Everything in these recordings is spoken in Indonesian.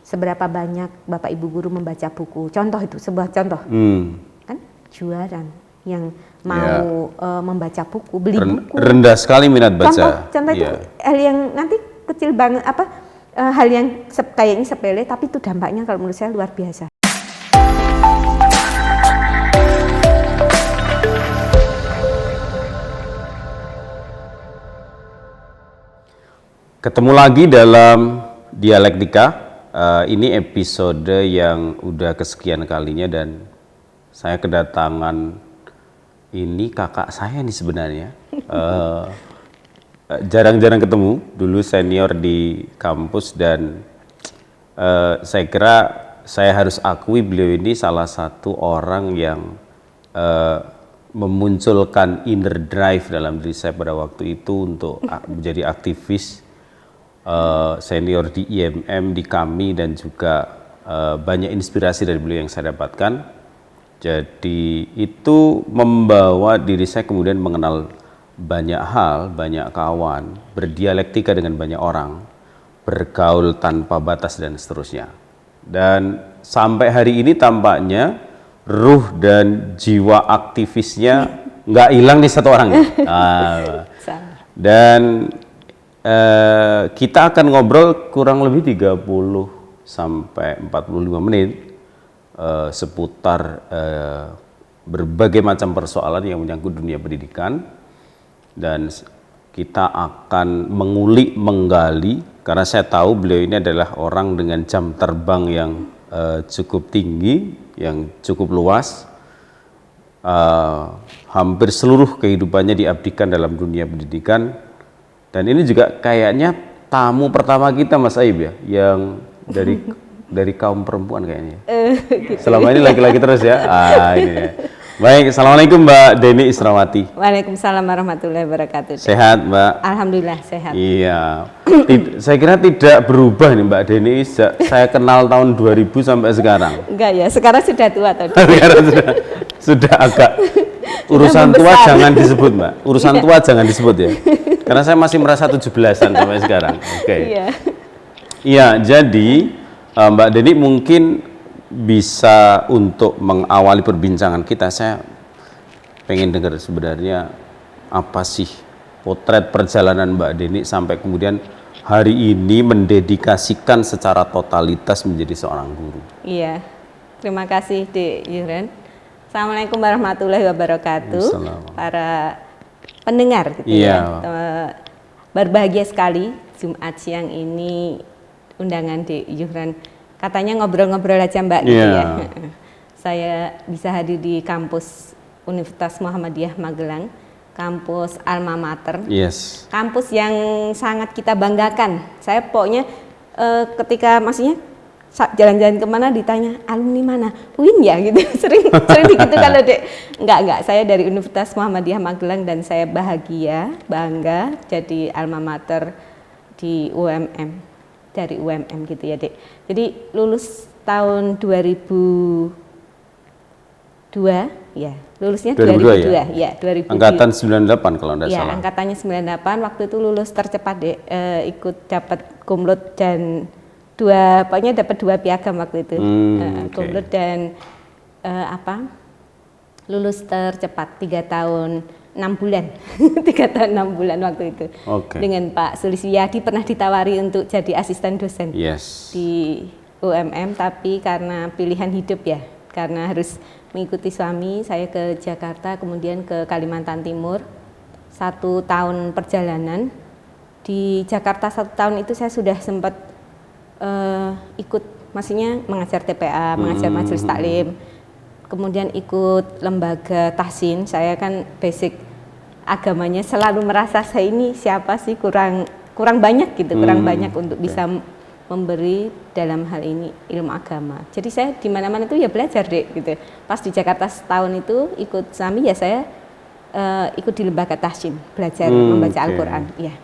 seberapa banyak Bapak Ibu guru membaca buku. Contoh itu, sebuah contoh. Kan juaran yang mau membaca buku, beli buku. Rendah sekali minat baca. Contoh itu hal yang nanti kecil banget, hal yang kayaknya sepele, tapi itu dampaknya kalau menurut saya luar biasa. Ketemu lagi dalam Dialektika. Ini episode yang udah kesekian kalinya dan saya kedatangan ini kakak saya nih sebenarnya. Jarang-jarang ketemu, dulu senior di kampus dan saya kira saya harus akui beliau ini salah satu orang yang memunculkan inner drive dalam diri saya pada waktu itu untuk menjadi aktivis senior di IMM, di kami, dan juga banyak inspirasi dari beliau yang saya dapatkan. Jadi itu membawa diri saya kemudian mengenal banyak hal, banyak kawan, berdialektika dengan banyak orang, bergaul tanpa batas dan seterusnya. Dan sampai hari ini tampaknya ruh dan jiwa aktivisnya nggak hilang nih satu orang. Dan kita akan ngobrol kurang lebih 30 sampai 45 menit seputar berbagai macam persoalan yang menyangkut dunia pendidikan, dan kita akan mengulik, menggali, karena saya tahu beliau ini adalah orang dengan jam terbang yang cukup tinggi, yang cukup luas. Hampir seluruh kehidupannya diabdikan dalam dunia pendidikan. Dan ini juga kayaknya tamu pertama kita, Mas Aib ya, yang dari kaum perempuan kayaknya. Gitu. Selama ini laki-laki terus ya. Ini ya. Baik, assalamualaikum Mbak Deni Israwati. Waalaikumsalam warahmatullahi wabarakatuh. Sehat Mbak? Alhamdulillah sehat. Iya. Saya kira tidak berubah nih Mbak Deni. Saya kenal tahun 2000 sampai sekarang. Enggak ya, sekarang sudah tua tadi. Sekarang sudah agak urusan tua jangan disebut Mbak. Urusan tua jangan disebut ya. Karena saya masih merasa 17-an sampai sekarang. Oke. Iya, jadi Mbak Deni mungkin bisa untuk mengawali perbincangan kita, saya pengen dengar sebenarnya apa sih potret perjalanan Mbak Deni sampai kemudian hari ini mendedikasikan secara totalitas menjadi seorang guru. Iya, terima kasih Dek Yuren. Assalamualaikum warahmatullahi wabarakatuh. Para pendengar gitu ya. Berbahagia sekali Jumat siang ini undangan di Yuhran. Katanya ngobrol-ngobrol aja Mbak gitu ya. Saya bisa hadir di kampus Universitas Muhammadiyah Magelang, kampus alma mater. Kampus yang sangat kita banggakan. Saya pokoknya ketika maksudnya jalan-jalan kemana ditanya alumni mana, UIN ya gitu. sering begitu kalau Dek. Enggak, saya dari Universitas Muhammadiyah Magelang dan saya bahagia, bangga jadi alma mater di UMM, dari UMM gitu ya Dek. Jadi lulus tahun 2002 ya, lulusnya 2002 ya 2002. Angkatan 98 kalau enggak salah. Ya, angkatannya 98, waktu itu lulus tercepat Dek, ikut dapat kumlot dan pokoknya dapat 2 piagam waktu itu. Kumlot dan lulus tercepat 3 tahun 6 bulan 3 tahun 6 bulan waktu itu. Dengan Pak Suliswiyadi pernah ditawari untuk jadi asisten dosen di UMM, tapi karena pilihan hidup ya, karena harus mengikuti suami, saya ke Jakarta, kemudian ke Kalimantan Timur. 1 tahun perjalanan di Jakarta, 1 tahun itu saya sudah sempat ikut, maksudnya mengajar TPA, mengajar majelis taklim, kemudian ikut lembaga tahsin. Saya kan basic agamanya selalu merasa saya ini siapa sih, kurang banyak gitu, kurang banyak untuk bisa memberi dalam hal ini ilmu agama. Jadi saya di mana-mana itu ya belajar Dek gitu. Pas di Jakarta setahun itu ikut suami ya, saya ikut di lembaga tahsin, belajar membaca Al-Qur'an ya.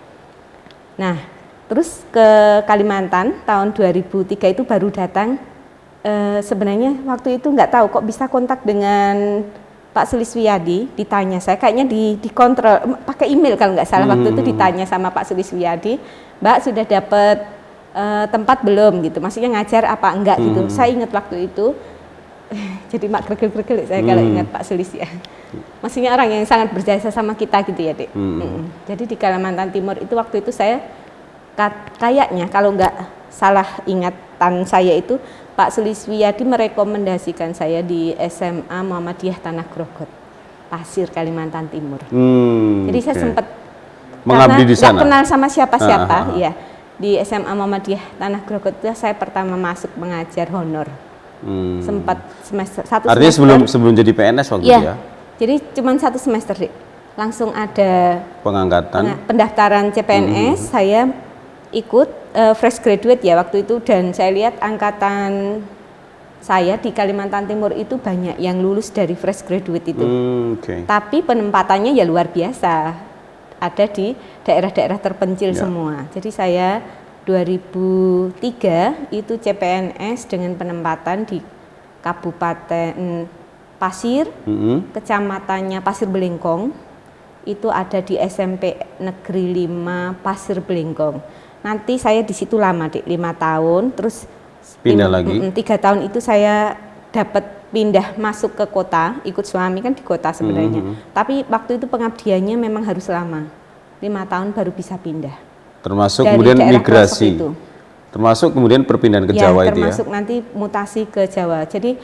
Nah, terus ke Kalimantan tahun 2003 itu baru datang. Sebenarnya waktu itu nggak tahu kok bisa kontak dengan Pak Suliswiyadi, ditanya, saya kayaknya dikontrol pakai email kalau nggak salah. Waktu itu ditanya sama Pak Suliswiyadi, Mbak sudah dapat tempat belum gitu, maksudnya ngajar apa enggak gitu. Saya ingat waktu itu jadi mak gregel-gregel saya kalau ingat Pak Sulis ya. Maksudnya orang yang sangat berjasa sama kita gitu ya, Dek. Jadi di Kalimantan Timur itu waktu itu saya kayaknya kalau enggak salah ingatan saya itu Pak Suliswiyadi merekomendasikan saya di SMA Muhammadiyah Tanah Grogot, Pasir, Kalimantan Timur. Jadi saya sempat mengabdi di sana. Nggak kenal sama siapa-siapa, ya. Di SMA Muhammadiyah Tanah Grogot itu saya pertama masuk mengajar honor. Sempat satu Artinya semester. sebelum jadi PNS waktu itu ya? Jadi cuma 1 semester, Dek. Langsung ada pendaftaran CPNS, saya ikut fresh graduate ya waktu itu, dan saya lihat angkatan saya di Kalimantan Timur itu banyak yang lulus dari fresh graduate itu. Tapi penempatannya ya luar biasa, ada di daerah-daerah terpencil semua. Jadi saya 2003 itu CPNS dengan penempatan di Kabupaten Pasir, kecamatannya Pasir Belengkong, itu ada di SMP Negeri 5 Pasir Belengkong. Nanti saya di situ lama, Dek, 5 tahun, terus pindah lagi. 3 tahun itu saya dapat pindah masuk ke kota, ikut suami kan di kota sebenarnya. Tapi waktu itu pengabdiannya memang harus lama, 5 tahun baru bisa pindah. Termasuk dari kemudian migrasi, termasuk kemudian perpindahan ke Jawa itu ya? Termasuk nanti mutasi ke Jawa. Jadi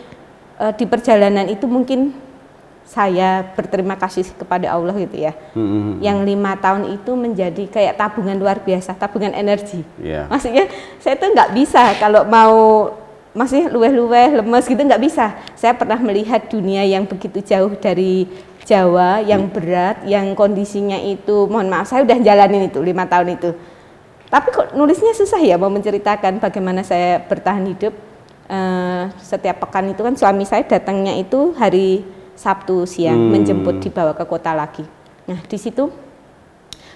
di perjalanan itu mungkin saya berterima kasih kepada Allah gitu ya. Yang 5 tahun itu menjadi kayak tabungan luar biasa, tabungan energi. Maksudnya saya tuh nggak bisa kalau mau masih luweh-luweh, lemes gitu, nggak bisa. Saya pernah melihat dunia yang begitu jauh dari Jawa, yang berat, yang kondisinya itu, mohon maaf, saya udah jalanin itu 5 tahun itu. Tapi kok nulisnya susah ya, mau menceritakan bagaimana saya bertahan hidup. Setiap pekan itu kan suami saya datangnya itu hari Sabtu siang, menjemput, dibawa ke kota lagi. Nah di situ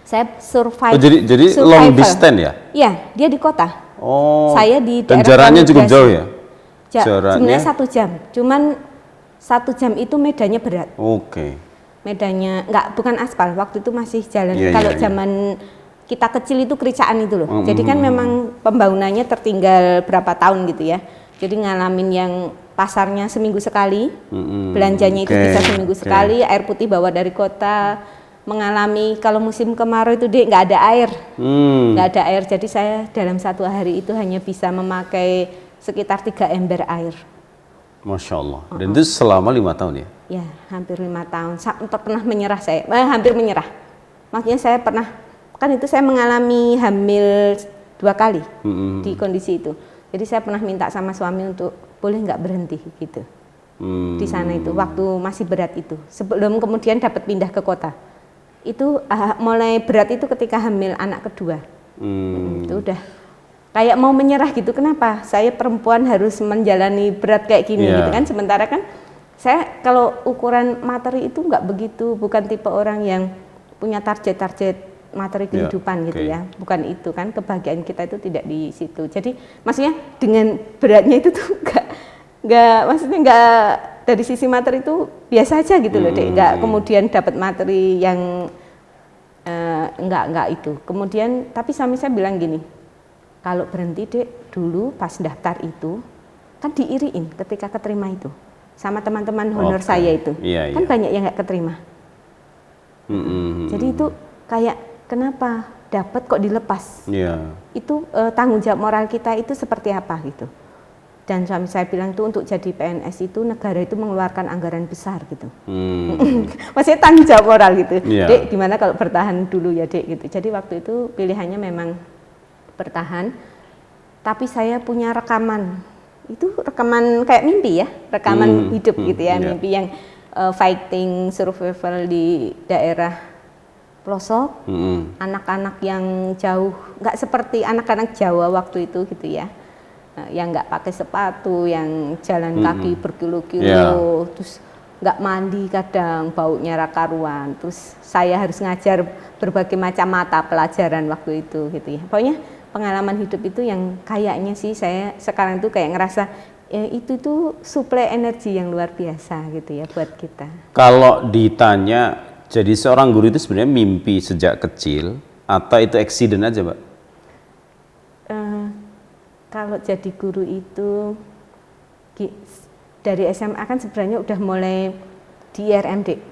saya survive. Jadi long distance ya? Iya, dia di kota. Saya di daerah. Dan jaraknya cukup jauh ya? Sebenarnya 1 jam, cuman 1 jam itu medannya berat. Medannya bukan aspal, waktu itu masih jalan. Kalau zaman kita kecil itu kericaan itu loh. Jadi kan memang pembangunannya tertinggal berapa tahun gitu ya. Jadi ngalamin yang pasarnya seminggu sekali, belanjanya itu bisa seminggu sekali, air putih bawa dari kota, mengalami kalau musim kemarau itu nggak ada air, nggak ada air. Jadi saya dalam 1 hari itu hanya bisa memakai sekitar 3 ember air. Masya Allah. Dan itu selama 5 tahun ya? Ya, hampir 5 tahun. Pernah menyerah saya, hampir menyerah. Maksudnya saya pernah, kan itu saya mengalami hamil 2 kali di kondisi itu. Jadi saya pernah minta sama suami untuk boleh nggak berhenti gitu di sana itu waktu masih berat itu, sebelum kemudian dapat pindah ke kota. Itu mulai berat itu ketika hamil anak kedua. Itu udah kayak mau menyerah gitu. Kenapa saya perempuan harus menjalani berat kayak gini gitu kan, sementara kan saya kalau ukuran materi itu nggak begitu, bukan tipe orang yang punya target materi kehidupan gitu ya, bukan itu kan, kebahagiaan kita itu tidak di situ. Jadi maksudnya dengan beratnya itu tuh nggak maksudnya nggak dari sisi materi itu biasa aja gitu loh, Dek. Nggak kemudian dapat materi yang nggak itu. Kemudian tapi suami saya bilang gini, kalau berhenti, Dek, dulu pas daftar itu kan diiriin ketika keterima itu sama teman-teman honor saya itu, kan banyak yang nggak keterima. Jadi itu kayak kenapa dapat kok dilepas? Itu tanggung jawab moral kita itu seperti apa gitu. Dan suami saya bilang tuh untuk jadi PNS itu negara itu mengeluarkan anggaran besar gitu. Maksudnya tanggung jawab moral gitu. Dek, gimana kalau bertahan dulu ya, Dek gitu. Jadi waktu itu pilihannya memang bertahan. Tapi saya punya rekaman. Itu rekaman kayak mimpi ya, rekaman hidup gitu ya, mimpi yang fighting survival di daerah pelosok, anak-anak yang jauh, nggak seperti anak-anak Jawa waktu itu gitu ya, yang nggak pakai sepatu, yang jalan kaki berkilo-kilo, terus nggak mandi kadang, baunya rakaruan, terus saya harus ngajar berbagai macam mata pelajaran waktu itu gitu ya. Pokoknya pengalaman hidup itu yang kayaknya sih saya sekarang tuh kayak ngerasa itu tuh suplai energi yang luar biasa gitu ya buat kita. Kalau ditanya, jadi seorang guru itu sebenarnya mimpi sejak kecil atau itu accident aja, Mbak? Kalau jadi guru itu dari SMA kan sebenarnya udah mulai di IRMD.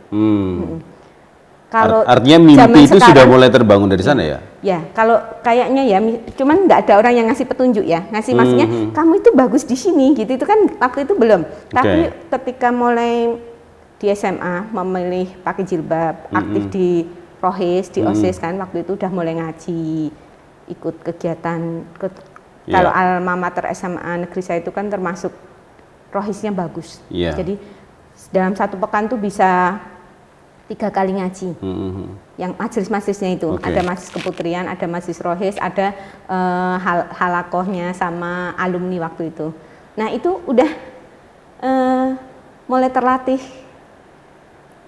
Kalau artinya mimpi itu sekarang, sudah mulai terbangun dari sana ya? Ya, kalau kayaknya ya, cuman nggak ada orang yang ngasih petunjuk ya, maksudnya kamu itu bagus di sini gitu, itu kan waktu itu belum. Tapi ketika mulai di SMA memilih pakai jilbab, aktif di Rohis, di OSIS kan, waktu itu udah mulai ngaji, ikut kegiatan. Kalau alma mater SMA negeri saya itu kan termasuk Rohisnya bagus. Jadi dalam satu pekan tuh bisa 3 kali ngaji. Yang majelis-majelisnya itu ada majelis keputrian, ada majelis Rohis, ada halakohnya sama alumni waktu itu. Nah itu udah mulai terlatih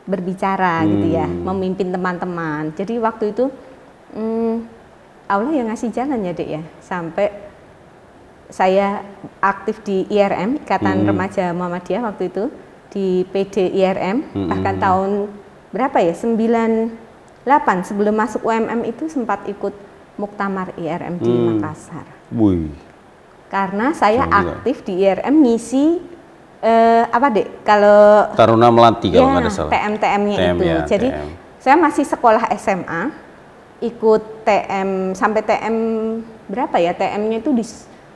berbicara gitu ya, memimpin teman-teman. Jadi waktu itu Allah yang ngasih jalan ya Dek ya, sampai saya aktif di IRM, Ikatan Remaja Muhammadiyah waktu itu, di PD IRM, bahkan tahun berapa ya, 98 sebelum masuk UMM itu sempat ikut Muktamar IRM di Makassar. Karena saya aktif di IRM ngisi apa Dek, kalau Taruna Melati kalau nggak ada salah. TM-TM-nya itu. Ya, Jadi TM. Saya masih sekolah SMA, ikut TM sampai TM berapa ya? TM-nya itu di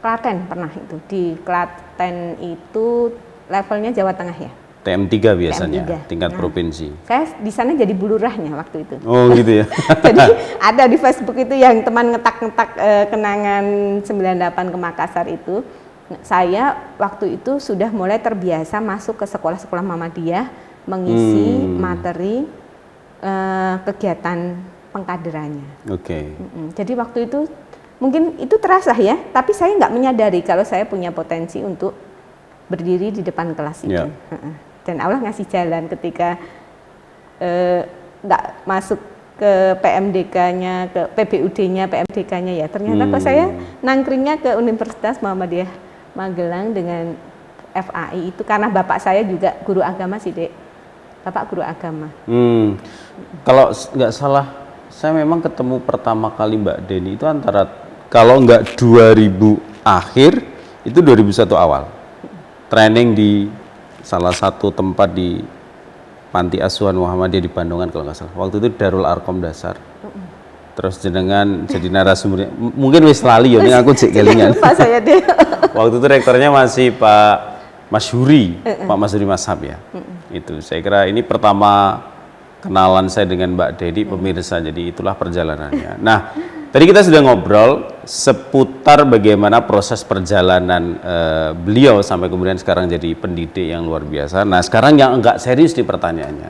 Klaten pernah itu. Di Klaten itu levelnya Jawa Tengah ya. TM3 biasanya, TM3. Tingkat provinsi. Saya di sana jadi bulurahnya waktu itu. Oh gitu ya. Jadi ada di Facebook itu yang teman ngetak-ngetak kenangan 98 ke Makassar itu. Saya waktu itu sudah mulai terbiasa masuk ke sekolah-sekolah Muhammadiyah mengisi materi kegiatan pengkaderannya. Jadi waktu itu mungkin itu terasa ya, tapi saya nggak menyadari kalau saya punya potensi untuk berdiri di depan kelas itu. Dan Allah ngasih jalan ketika nggak masuk ke PMDK-nya, ke PBUD-nya, PMDK-nya ya. Ternyata kok saya nangkringnya ke Universitas Muhammadiyah Magelang dengan FAI itu karena bapak saya juga guru agama sih Dek. Bapak guru agama. Kalau nggak salah, saya memang ketemu pertama kali Mbak Deni itu antara kalau nggak 2000 akhir, itu 2001 awal. Training di salah satu tempat di Panti Asuhan Muhammadiyah di Bandungan kalau nggak salah. Waktu itu Darul Arkom Dasar. Terus jenengan jadi narasumbernya, mungkin wis lali ya, ini aku cek kelingan. Lupa saya deh. Waktu itu rektornya masih Pak Masyuri, Pak Masyuri Mashab ya. Itu saya kira ini pertama kenalan saya dengan Mbak Dedi, pemirsa, jadi itulah perjalanannya. Nah, tadi kita sudah ngobrol seputar bagaimana proses perjalanan beliau sampai kemudian sekarang jadi pendidik yang luar biasa. Nah, sekarang yang enggak serius di pertanyaannya.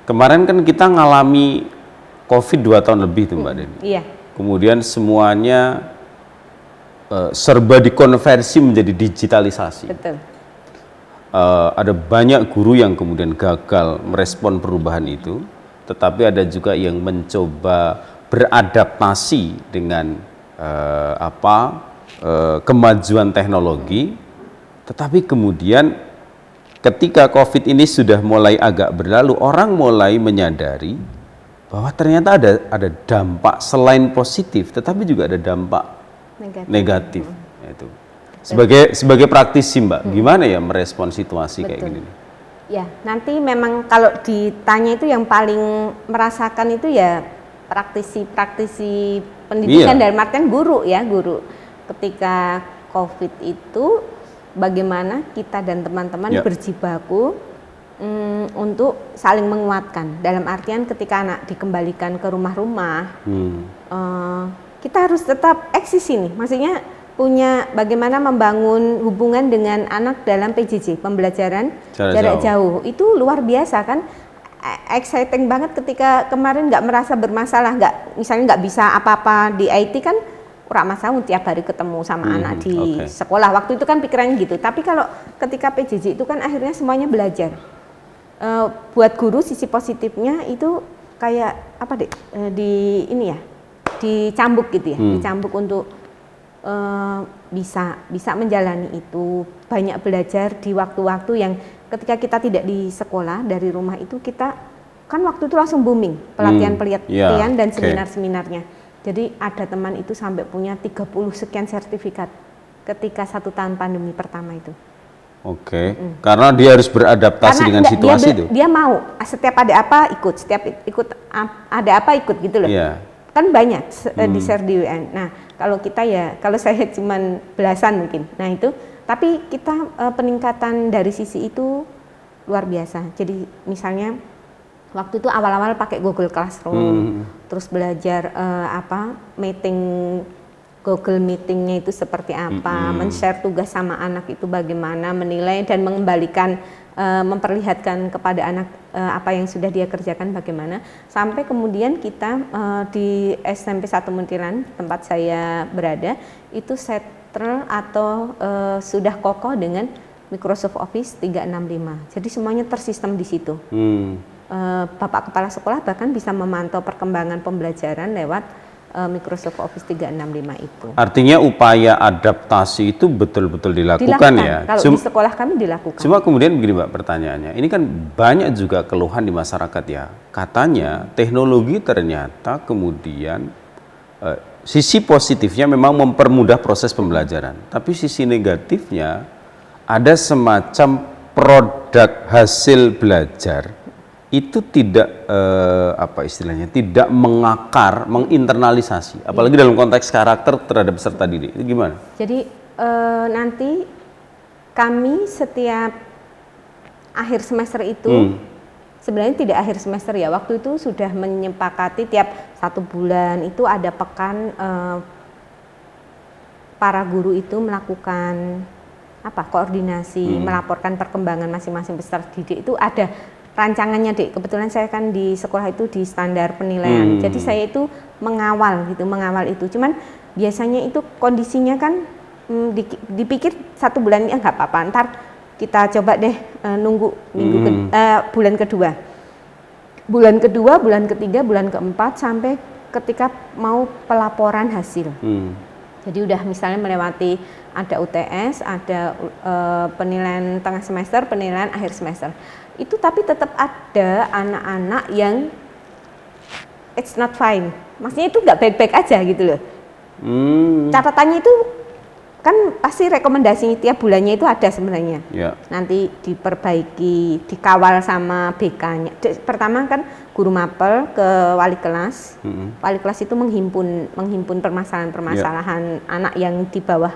Kemarin kan kita ngalami COVID 2 tahun lebih tuh Mbak Deni. Iya. Kemudian semuanya serba dikonversi menjadi digitalisasi. Betul. Ada banyak guru yang kemudian gagal merespon perubahan itu, tetapi ada juga yang mencoba beradaptasi dengan kemajuan teknologi. Tetapi kemudian ketika COVID ini sudah mulai agak berlalu, orang mulai menyadari bahwa ternyata ada dampak selain positif, tetapi juga ada dampak negatif. Itu. Sebagai praktisi Mbak, gimana ya merespon situasi kayak gini? Ya, nanti memang kalau ditanya itu yang paling merasakan itu ya praktisi pendidikan dalam artian guru ya, guru. Ketika COVID itu bagaimana kita dan teman-teman berjibaku untuk saling menguatkan. Dalam artian ketika anak dikembalikan ke rumah-rumah, kita harus tetap eksis ini. Maksudnya punya bagaimana membangun hubungan dengan anak dalam PJJ, pembelajaran jarak jauh. Itu luar biasa kan, exciting banget ketika kemarin nggak merasa bermasalah, misalnya nggak bisa apa-apa di IT kan, ora masalah tiap hari ketemu sama anak di sekolah. Waktu itu kan pikirannya gitu. Tapi kalau ketika PJJ itu kan akhirnya semuanya belajar. Buat guru sisi positifnya itu kayak apa Dek, dicambuk gitu ya, dicambuk untuk bisa menjalani itu, banyak belajar di waktu-waktu yang ketika kita tidak di sekolah, dari rumah itu kita kan waktu itu langsung booming pelatihan dan seminar-seminarnya. Jadi ada teman itu sampai punya 30 sekian sertifikat ketika 1 tahun pandemi pertama itu. Oke, karena dia harus beradaptasi dengan situasi itu. Dia mau, setiap ada apa ikut, setiap ada apa ikut gitu loh. Yeah. Kan banyak di share di UN. Nah, kalau kita ya, kalau saya cuman belasan mungkin. Nah itu, tapi kita peningkatan dari sisi itu luar biasa. Jadi misalnya waktu itu awal-awal pakai Google Classroom, terus belajar meeting, Google Meeting-nya itu seperti apa, men-share tugas sama anak itu bagaimana, menilai dan mengembalikan, memperlihatkan kepada anak apa yang sudah dia kerjakan bagaimana, sampai kemudian kita di SMP 1 Muntilan tempat saya berada itu settle atau sudah kokoh dengan Microsoft Office 365. Jadi semuanya tersistem di situ. Bapak Kepala Sekolah bahkan bisa memantau perkembangan pembelajaran lewat Microsoft Office 365 itu. Artinya upaya adaptasi itu betul-betul dilakukan ya? Kalau di sekolah kami dilakukan. Cuma kemudian begini Mbak pertanyaannya, ini kan banyak juga keluhan di masyarakat ya. Katanya teknologi ternyata kemudian sisi positifnya memang mempermudah proses pembelajaran. Tapi sisi negatifnya ada semacam produk hasil belajar itu tidak tidak mengakar, menginternalisasi, apalagi dalam konteks karakter terhadap peserta didik. Itu gimana? Jadi nanti kami setiap akhir semester itu sebenarnya tidak akhir semester ya, waktu itu sudah menyepakati tiap 1 bulan itu ada pekan para guru itu melakukan koordinasi, melaporkan perkembangan masing-masing peserta didik. Itu ada rancangannya, Dek. Kebetulan saya kan di sekolah itu di standar penilaian. Jadi saya itu mengawal itu. Cuman biasanya itu kondisinya kan dipikir 1 bulan ya nggak apa-apa. Ntar kita coba deh nunggu bulan kedua. Bulan kedua, bulan ketiga, bulan keempat sampai ketika mau pelaporan hasil. Jadi udah misalnya melewati ada UTS, ada penilaian tengah semester, penilaian akhir semester. Itu tapi tetap ada anak-anak yang it's not fine. Maksudnya itu nggak baik-baik aja gitu loh. Catatannya itu kan pasti rekomendasi tiap bulannya itu ada sebenarnya. Yeah. Nanti diperbaiki, dikawal sama BK-nya. Pertama kan guru mapel ke wali kelas. Wali kelas itu menghimpun permasalahan-permasalahan anak yang di bawah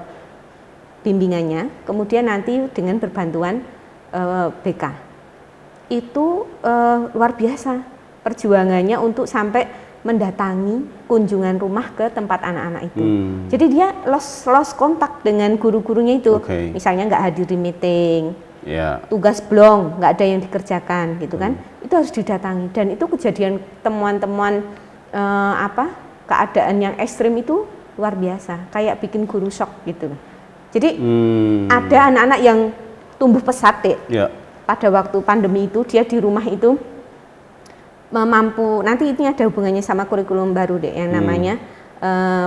bimbingannya. Kemudian nanti dengan berbantuan BK. Itu luar biasa perjuangannya untuk sampai mendatangi kunjungan rumah ke tempat anak-anak itu. Jadi dia lost kontak dengan guru-gurunya itu. Misalnya nggak hadir di meeting, tugas blong nggak ada yang dikerjakan gitu kan. Itu harus didatangi dan itu kejadian temuan-temuan keadaan yang ekstrim itu luar biasa, kayak bikin guru shock gitu. Jadi ada anak-anak yang tumbuh pesat deh. Pada waktu pandemi itu dia di rumah itu mampu, nanti ini ada hubungannya sama kurikulum baru deh yang namanya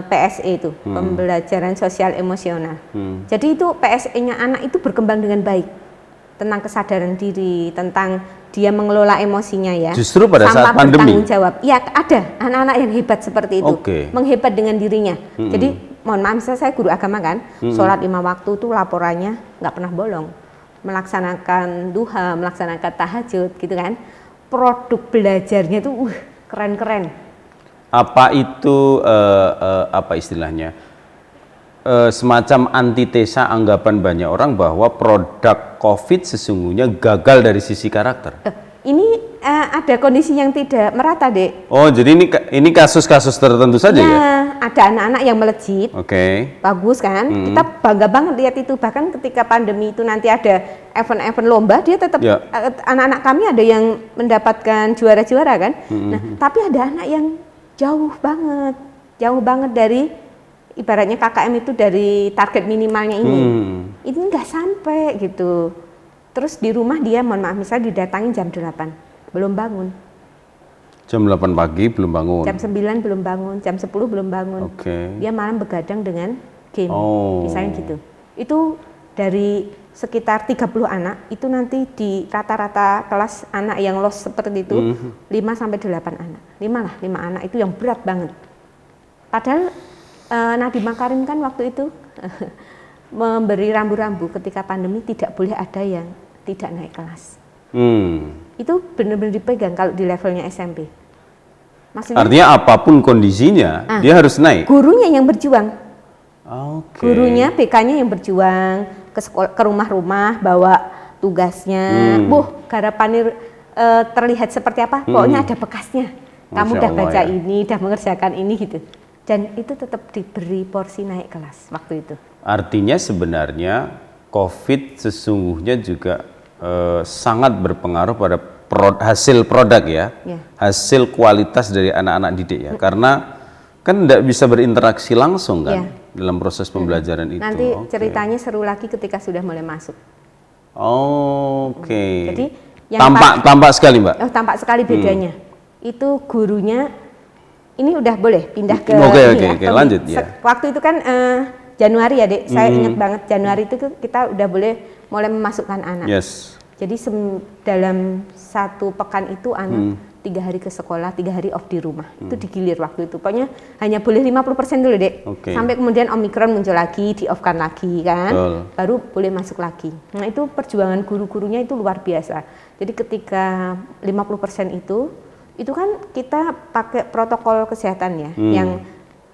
PSE itu, pembelajaran sosial emosional. Jadi itu PSE-nya anak itu berkembang dengan baik tentang kesadaran diri, tentang dia mengelola emosinya ya. Justru pada saat pandemi. Bertanggung jawab. Ya ada anak-anak yang hebat seperti itu, menghebat dengan dirinya. Jadi mohon maaf, misalnya saya guru agama kan, sholat 5 waktu tuh laporannya nggak pernah bolong. Melaksanakan duha, melaksanakan tahajud gitu kan. Produk belajarnya tuh keren-keren. Apa itu istilahnya? Semacam antitesa anggapan banyak orang bahwa produk COVID sesungguhnya gagal dari sisi karakter. Ini ada kondisi yang tidak merata, Dek. Oh, jadi ini kasus-kasus tertentu saja ya? Ada anak-anak yang melejit. Bagus kan? Kita bangga banget lihat itu. Bahkan ketika pandemi itu nanti ada event-event lomba, dia tetap anak-anak kami ada yang mendapatkan juara-juara kan. Nah, tapi ada anak yang jauh banget dari ibaratnya KKM itu dari target minimalnya ini. Ini nggak sampai gitu. Terus di rumah dia, mohon maaf, misalnya didatangin jam 8, belum bangun. Jam 8 pagi belum bangun. Jam 9 belum bangun, jam 10 belum bangun. Dia malam begadang dengan game, misalnya gitu. Itu dari sekitar 30 anak, itu nanti di rata-rata kelas anak yang lost seperti itu, 5-8 anak. 5 anak itu yang berat banget. Padahal Nadiem Makarim kan waktu itu memberi rambu-rambu ketika pandemi tidak boleh ada yang tidak naik kelas. Itu benar-benar dipegang kalau di levelnya SMP. Maksudnya, artinya apapun kondisinya, dia harus naik. Gurunya yang berjuang. Gurunya, BK-nya yang berjuang ke sekolah, ke rumah-rumah, bawa tugasnya. Garapanir terlihat seperti apa? Pokoknya ada bekasnya. Kamu udah baca ini, udah mengerjakan ini gitu. Dan itu tetap diberi porsi naik kelas waktu itu. Artinya sebenarnya COVID sesungguhnya juga sangat berpengaruh pada hasil produk ya, hasil kualitas dari anak-anak didik ya. Karena kan tidak bisa berinteraksi langsung kan dalam proses pembelajaran itu. Nanti ceritanya seru lagi ketika sudah mulai masuk. Jadi yang tampak sekali Mbak. Tampak sekali bedanya. Itu gurunya ini udah boleh pindah ke lanjut ya. Waktu itu kan Januari ya Dek, saya ingat banget Januari itu kita udah boleh mulai memasukkan anak. Jadi dalam 1 pekan itu anak 3 hari ke sekolah, 3 hari off di rumah. Itu digilir waktu itu. Pokoknya hanya boleh 50% dulu Dek. Sampai kemudian Omikron muncul lagi, di-off-kan lagi kan. Baru boleh masuk lagi. Nah itu perjuangan guru-gurunya itu luar biasa. Jadi ketika 50% itu kan kita pakai protokol kesehatan ya, yang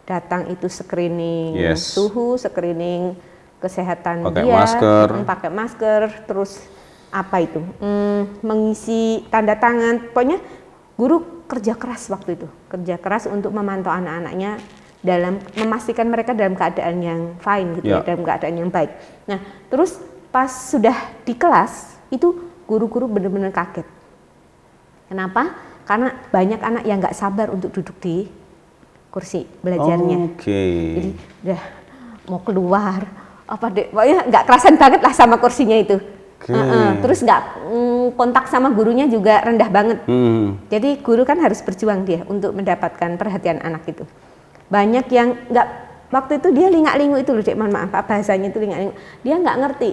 datang itu screening suhu, screening kesehatan pakai masker, terus apa itu, mengisi tanda tangan, pokoknya guru kerja keras waktu itu, kerja keras untuk memantau anak-anaknya dalam memastikan mereka dalam keadaan yang fine gitu ya, dalam keadaan yang baik. Nah terus pas sudah di kelas itu guru-guru benar-benar kaget. Kenapa? Karena banyak anak yang nggak sabar untuk duduk di kursi belajarnya. Jadi udah mau keluar, pokoknya nggak kerasan banget lah sama kursinya itu. Terus nggak kontak sama gurunya juga rendah banget. Jadi guru kan harus berjuang dia untuk mendapatkan perhatian anak itu. Banyak yang nggak, waktu itu dia lingak-lingu itu loh Dek, mohon maaf bahasanya itu lingak-lingu. Dia nggak ngerti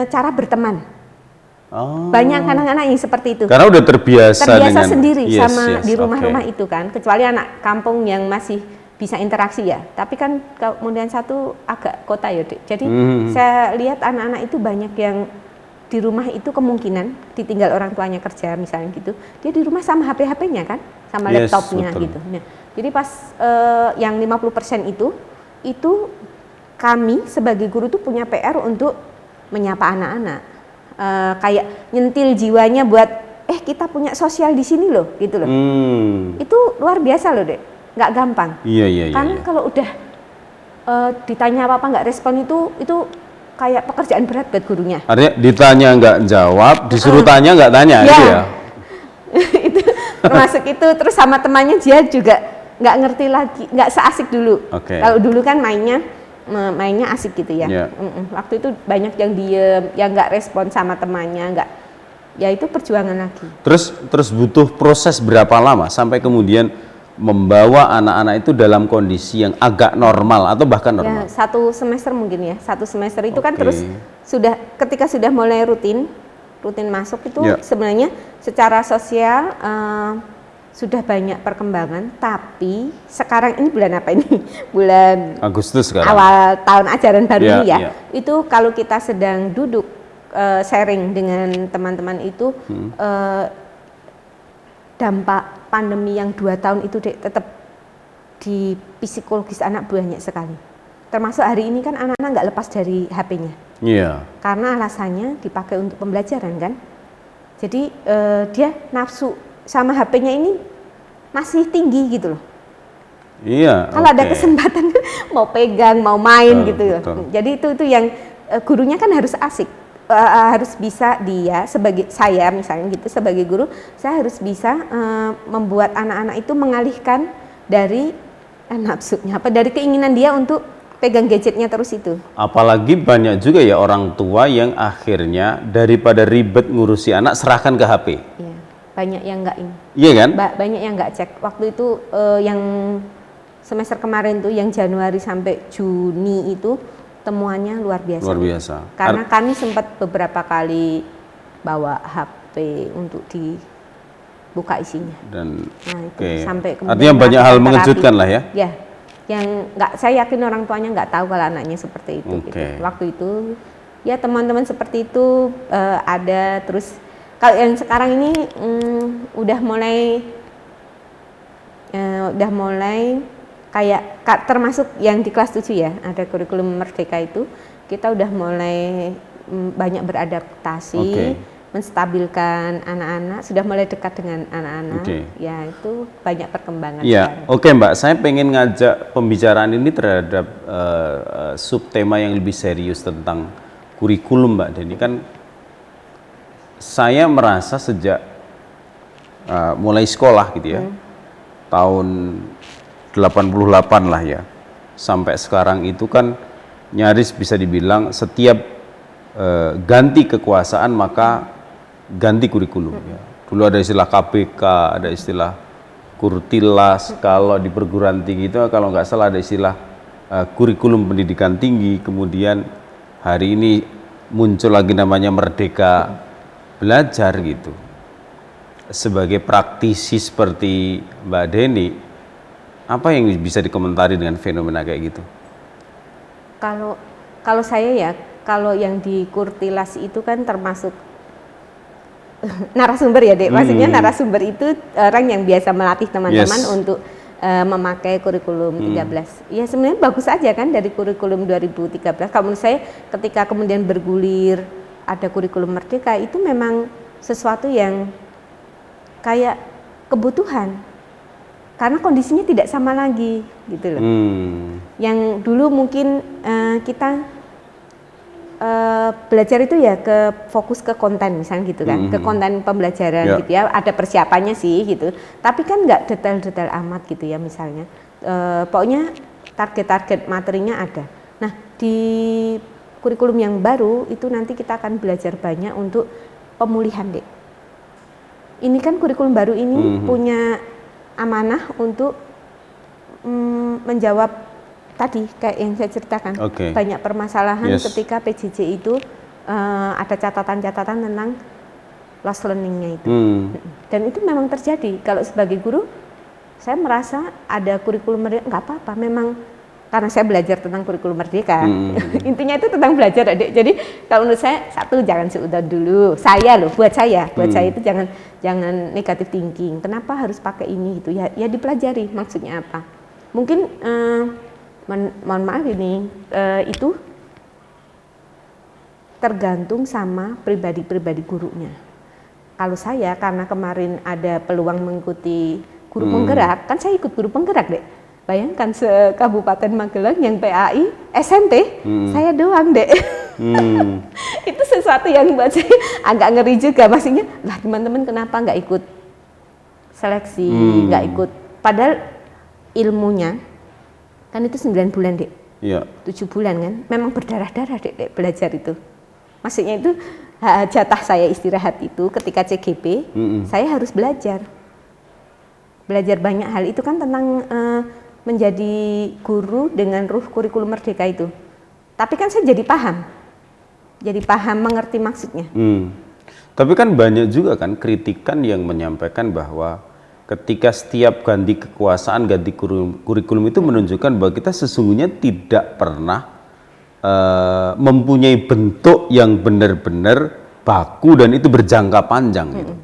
cara berteman. Banyak anak-anak yang seperti itu. Karena udah terbiasa dengan, sendiri sama di rumah-rumah itu kan. Kecuali anak kampung yang masih bisa interaksi ya. Tapi kan kemudian satu agak kota ya Dek. Jadi saya lihat anak-anak itu banyak yang di rumah itu kemungkinan ditinggal orang tuanya kerja misalnya gitu. Dia di rumah sama HP-HP-nya kan, sama laptopnya gitu. Nah, jadi pas yang 50% itu kami sebagai guru tuh punya PR untuk menyapa anak-anak. Kayak nyentil jiwanya buat kita punya sosial di sini loh gitu loh. Itu luar biasa loh Dek, nggak gampang. Karena kalau udah ditanya apa nggak respon itu kayak pekerjaan berat buat gurunya. Artinya ditanya nggak jawab, disuruh tanya nggak tanya gitu ya. Itu termasuk itu, terus sama temannya dia juga nggak ngerti lagi, nggak seasik dulu. Kalau dulu kan mainnya asik gitu ya. Waktu itu banyak yang diem, yang nggak respon sama temannya, nggak, ya itu perjuangan lagi. Terus butuh proses berapa lama sampai kemudian membawa anak-anak itu dalam kondisi yang agak normal atau bahkan normal? 1 semester mungkin ya. 1 semester itu kan terus ketika sudah mulai rutin masuk itu sebenarnya secara sosial sudah banyak perkembangan, tapi sekarang ini bulan apa ini? Bulan Agustus sekarang. Awal tahun ajaran baru ini ya. Itu kalau kita sedang duduk sharing dengan teman-teman itu dampak pandemi yang 2 tahun itu Dek, tetap di psikologis anak banyak sekali. Termasuk hari ini kan anak-anak nggak lepas dari HP-nya. Karena alasannya dipakai untuk pembelajaran kan. Jadi dia nafsu sama HP-nya ini masih tinggi gitu loh. Kalau ada kesempatan mau pegang, mau main gitu loh. Jadi itu yang gurunya kan harus asik, harus bisa dia sebagai saya misalnya gitu sebagai guru, saya harus bisa membuat anak-anak itu mengalihkan dari nafsunya, dari keinginan dia untuk pegang gadgetnya terus itu. Apalagi banyak juga ya orang tua yang akhirnya daripada ribet ngurusi anak serahkan ke HP. Iya, banyak yang enggak ini. Iya kan? Banyak yang enggak cek. Waktu itu yang semester kemarin tuh yang Januari sampai Juni itu temuannya luar biasa. Luar biasa. Karena kami sempat beberapa kali bawa HP untuk dibuka isinya. Dan sampai kemudian artinya banyak hal mengejutkan lah ya. Ya. saya yakin orang tuanya nggak tahu kalau anaknya seperti itu. Gitu. Waktu itu ya teman-teman seperti itu ada. Terus kalau yang sekarang ini udah mulai kayak termasuk yang di kelas 7 ya, ada kurikulum Merdeka itu, kita udah mulai banyak beradaptasi, menstabilkan anak-anak, sudah mulai dekat dengan anak-anak, ya itu banyak perkembangan. Ya, Mbak, saya pengen ngajak pembicaraan ini terhadap subtema yang lebih serius tentang kurikulum, Mbak Deni. Kan saya merasa sejak mulai sekolah gitu ya, tahun 88 lah ya, sampai sekarang itu kan nyaris bisa dibilang setiap ganti kekuasaan maka ganti kurikulum. Ya. Dulu ada istilah KPK, ada istilah Kurtilas, kalau di perguruan tinggi itu kalau nggak salah ada istilah kurikulum pendidikan tinggi, kemudian hari ini muncul lagi namanya Merdeka Belajar gitu. Sebagai praktisi seperti Mbak Deni, apa yang bisa dikomentari dengan fenomena kayak gitu? Kalau saya ya, kalau yang di Kurtilas itu kan termasuk narasumber ya, Dek. Maksudnya narasumber itu orang yang biasa melatih teman-teman untuk memakai kurikulum 13. Ya sebenarnya bagus aja kan dari kurikulum 2013. Kalau menurut saya ketika kemudian bergulir ada kurikulum Merdeka, itu memang sesuatu yang kayak kebutuhan. Karena kondisinya tidak sama lagi gitu loh. Yang dulu mungkin kita belajar itu ya fokus ke konten misalnya gitu kan, ke konten pembelajaran gitu ya, ada persiapannya sih gitu. Tapi kan nggak detail-detail amat gitu ya misalnya. Pokoknya target-target materinya ada. Nah di kurikulum yang baru itu nanti kita akan belajar banyak untuk pemulihan, Dek. Ini kan kurikulum baru ini punya amanah untuk menjawab tadi kayak yang saya ceritakan, banyak permasalahan ketika PJJ itu ada catatan-catatan tentang lost learning-nya itu. Dan itu memang terjadi. Kalau sebagai guru, saya merasa ada kurikulum Merdeka, nggak apa-apa, memang karena saya belajar tentang kurikulum Merdeka. Intinya itu tentang belajar, Adik. Jadi kalau menurut saya, satu, jangan seudon dulu. Buat saya itu jangan negatif thinking. Kenapa harus pakai ini gitu? Ya dipelajari maksudnya apa. Mungkin mohon maaf ini itu tergantung sama pribadi-pribadi gurunya. Kalau saya karena kemarin ada peluang mengikuti guru penggerak, kan saya ikut guru penggerak, Dek. Bayangkan se-Kabupaten Magelang yang PAI SMP, saya doang, Dek. Itu sesuatu yang buat saya agak ngeri juga. Maksudnya, lah teman-teman kenapa nggak ikut seleksi, nggak ikut. Padahal ilmunya, kan itu 9 bulan, Dek. 7 bulan kan, memang berdarah-darah, Dek, belajar itu. Maksudnya itu jatah saya istirahat itu ketika CGP, saya harus belajar. Belajar banyak hal, itu kan tentang menjadi guru dengan ruh kurikulum Merdeka itu. Tapi kan saya jadi paham mengerti maksudnya. Tapi kan banyak juga kan kritikan yang menyampaikan bahwa ketika setiap ganti kekuasaan, ganti kurikulum itu menunjukkan bahwa kita sesungguhnya tidak pernah mempunyai bentuk yang benar-benar baku dan itu berjangka panjang gitu.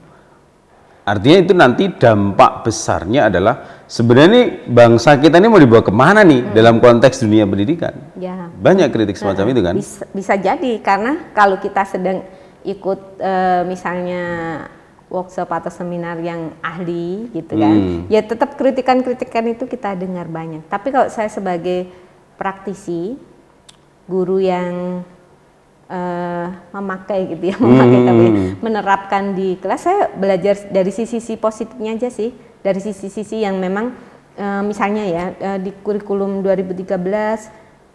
Artinya itu nanti dampak besarnya adalah sebenarnya bangsa kita ini mau dibawa kemana nih dalam konteks dunia pendidikan? Ya. Banyak kritik semacam itu kan? Bisa jadi karena kalau kita sedang ikut misalnya workshop atau seminar yang ahli gitu kan, ya tetap kritikan-kritikan itu kita dengar banyak. Tapi kalau saya sebagai praktisi, guru yang memakai gitu ya, tapi menerapkan di kelas, saya belajar dari sisi-sisi positifnya aja sih, dari sisi-sisi yang memang misalnya ya di kurikulum 2013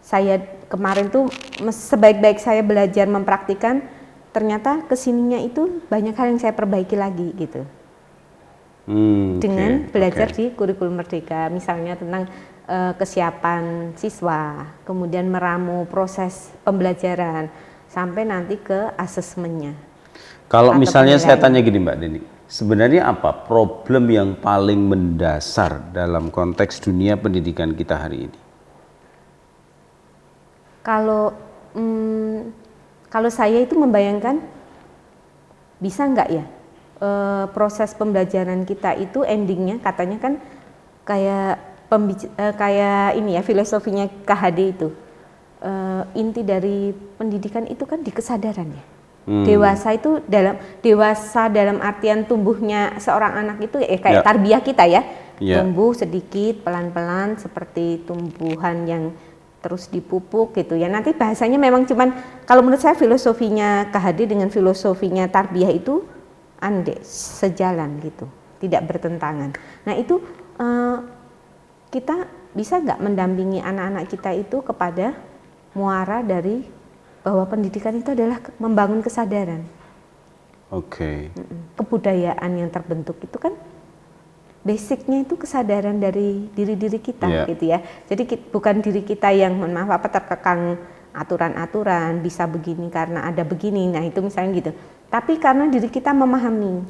saya kemarin tuh sebaik-baik saya belajar mempraktikkan, ternyata kesininya itu banyak hal yang saya perbaiki lagi gitu. Dengan belajar di kurikulum Merdeka, misalnya tentang kesiapan siswa, kemudian meramu proses pembelajaran sampai nanti ke asesmennya. Kalau misalnya saya tanya gini Mbak Deni, sebenarnya apa problem yang paling mendasar dalam konteks dunia pendidikan kita hari ini? Kalau saya itu membayangkan bisa nggak ya proses pembelajaran kita itu endingnya katanya kan kayak ini ya filosofinya KHD itu inti dari pendidikan itu kan di kesadaran ya. Dewasa dalam artian tumbuhnya seorang anak itu kayak tarbiyah kita ya, tumbuh sedikit pelan-pelan seperti tumbuhan yang terus dipupuk gitu ya. Nanti bahasanya memang cuman kalau menurut saya filosofinya KHD dengan filosofinya tarbiyah itu sejalan gitu, tidak bertentangan. Nah itu kita bisa nggak mendampingi anak-anak kita itu kepada muara dari bahwa pendidikan itu adalah membangun kesadaran. Oke. Kebudayaan yang terbentuk itu kan basicnya itu kesadaran dari diri kita gitu ya. Jadi bukan diri kita yang mohon maaf terkekang aturan-aturan bisa begini karena ada begini. Nah itu misalnya gitu. Tapi karena diri kita memahami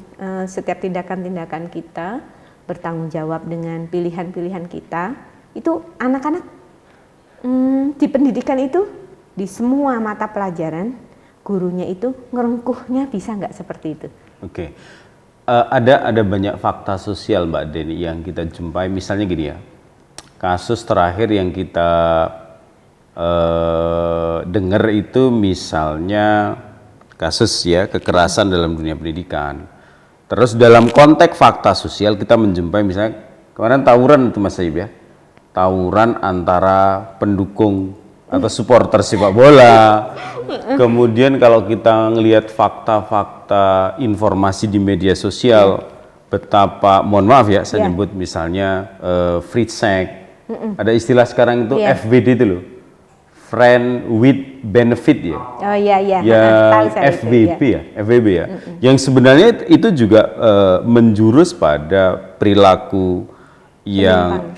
setiap tindakan-tindakan kita bertanggung jawab dengan pilihan-pilihan kita, itu anak-anak di pendidikan itu di semua mata pelajaran gurunya itu ngerengkuhnya bisa nggak seperti itu? Oke. Ada banyak fakta sosial Mbak Deni yang kita jumpai, misalnya gini ya, kasus terakhir yang kita dengar itu misalnya kasus ya kekerasan dalam dunia pendidikan. Terus dalam konteks fakta sosial kita menjumpai misalnya kemarin tawuran itu Mas Saib ya, tawuran antara pendukung atau supporter sepak bola. Kemudian kalau kita ngelihat fakta-fakta informasi di media sosial, betapa, mohon maaf ya, saya nyebut misalnya free sex, ada istilah sekarang itu FWD itu loh, friend with benefit ya. Oh iya. Yang FWB ya. Yang sebenarnya itu juga menjurus pada perilaku yang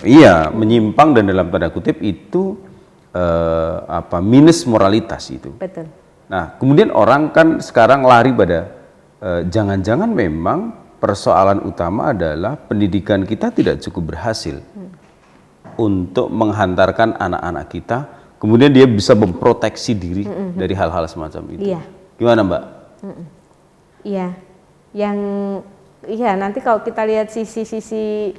menyimpang dan dalam tanda kutip itu minus moralitas itu. Betul. Nah, kemudian orang kan sekarang lari pada jangan-jangan memang persoalan utama adalah pendidikan kita tidak cukup berhasil untuk menghantarkan anak-anak kita, kemudian dia bisa memproteksi diri dari hal-hal semacam itu. Iya. Gimana Mbak? Iya, nanti kalau kita lihat sisi-sisi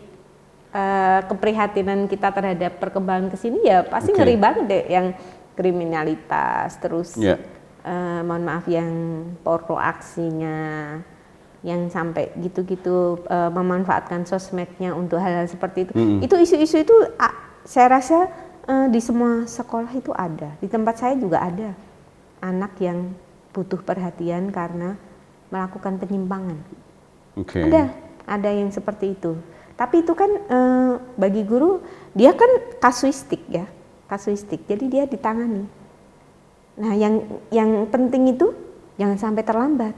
keprihatinan kita terhadap perkembangan kesini ya pasti ngeri banget deh, yang kriminalitas terus mohon maaf yang porno aksinya yang sampai gitu-gitu memanfaatkan sosmednya untuk hal-hal seperti itu. Itu isu-isu itu saya rasa di semua sekolah itu ada. Di tempat saya juga ada anak yang butuh perhatian karena melakukan penyimpangan. Ada yang seperti itu. Tapi itu kan bagi guru dia kan kasuistik. Jadi dia ditangani. Nah, yang penting itu jangan sampai terlambat.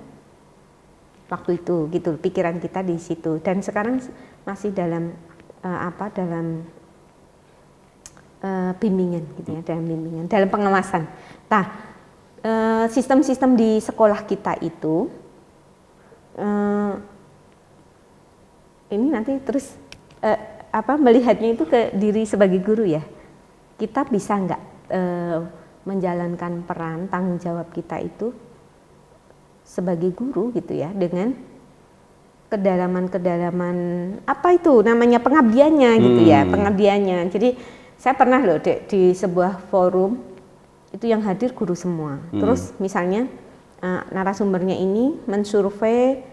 Waktu itu gitu pikiran kita di situ, dan sekarang masih dalam bimbingan gitu ya, dalam pengawasan. Nah, sistem-sistem di sekolah kita itu ini nanti terus melihatnya itu ke diri sebagai guru ya. Kita bisa nggak menjalankan peran tanggung jawab kita itu sebagai guru gitu ya, dengan kedalaman apa itu namanya pengabdiannya gitu ya, pengabdiannya. Jadi saya pernah loh di sebuah forum itu yang hadir guru semua. Terus misalnya narasumbernya ini mensurvei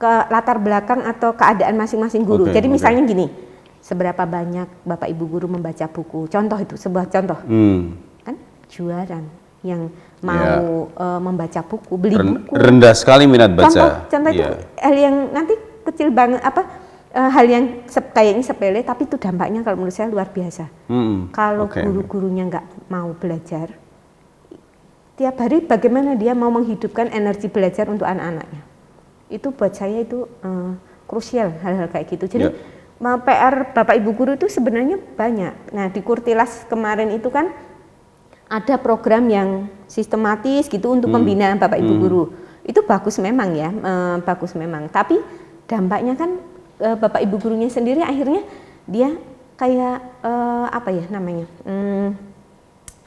ke latar belakang atau keadaan masing-masing guru. Jadi misalnya gini, seberapa banyak Bapak Ibu guru membaca buku? Contoh itu, sebuah contoh. Kan juaran yang mau membaca buku, beli buku. Rendah sekali minat baca. Contoh itu hal yang nanti kecil banget, hal yang kayaknya sepele, tapi itu dampaknya kalau menurut saya luar biasa. Kalau guru-gurunya nggak mau belajar, tiap hari bagaimana dia mau menghidupkan energi belajar untuk anak-anaknya? Itu buat saya itu krusial hal-hal kayak gitu. Jadi PR Bapak Ibu guru itu sebenarnya banyak. Nah di Kurtilas kemarin itu kan ada program yang sistematis gitu untuk pembinaan Bapak Ibu guru. Itu bagus memang ya, bagus memang. Tapi dampaknya kan Bapak Ibu gurunya sendiri akhirnya dia kayak apa ya namanya,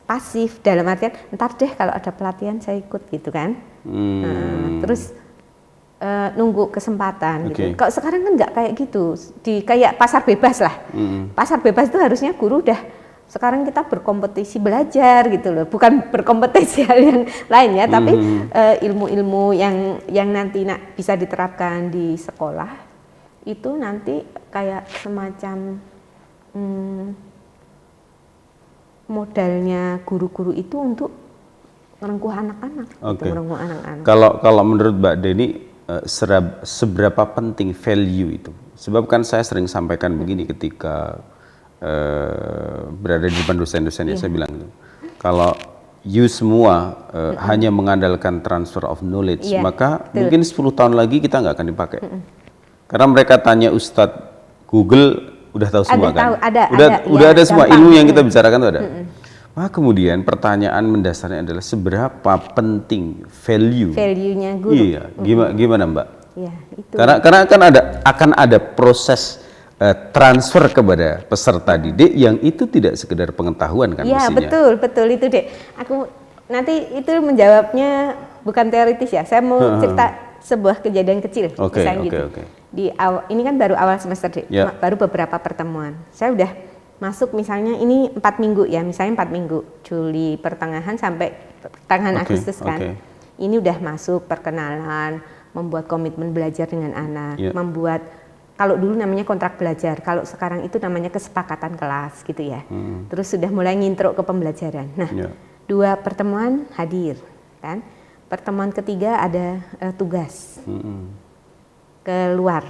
pasif, dalam artian ntar deh kalau ada pelatihan saya ikut gitu kan. Terus nunggu kesempatan gitu. Kalau sekarang kan nggak kayak gitu, kayak pasar bebas lah. Pasar bebas itu harusnya guru udah sekarang kita berkompetisi belajar gitu loh, bukan berkompetisi hal yang lain ya, tapi ilmu-ilmu yang nanti bisa diterapkan di sekolah itu nanti kayak semacam modalnya guru-guru itu untuk merengkuh anak-anak. Gitu, merengkuh anak-anak. Kalau menurut Mbak Deni, seberapa penting value itu? Sebab kan saya sering sampaikan begini ketika berada di depan dosen-dosen ya, saya bilang gitu. Kalau you semua hanya mengandalkan transfer of knowledge, maka mungkin 10 tahun lagi kita nggak akan dipakai. Karena mereka tanya Ustadz Google udah tahu semua kan? Udah ada semua ilmu yang kita bicarakan itu ada. Maka kemudian pertanyaan mendasarnya adalah seberapa penting value-nya guru. Iya, gimana Mbak? Ya, itu. Karena kan akan ada proses transfer kepada peserta didik yang itu tidak sekedar pengetahuan kan ya, mestinya. Betul itu Dek. Aku nanti itu menjawabnya bukan teoritis ya. Saya mau cerita sebuah kejadian kecil. Misalnya gitu. Ini kan baru awal semester Dek. Baru beberapa pertemuan. Saya udah masuk misalnya ini 4 minggu ya, misalnya 4 minggu, Juli pertengahan sampai pertengahan Agustus kan. Ini udah masuk perkenalan, membuat komitmen belajar dengan anak, membuat, kalau dulu namanya kontrak belajar, kalau sekarang itu namanya kesepakatan kelas gitu ya. Terus sudah mulai ngintro ke pembelajaran. Nah, 2 pertemuan hadir kan. Pertemuan ketiga ada tugas keluar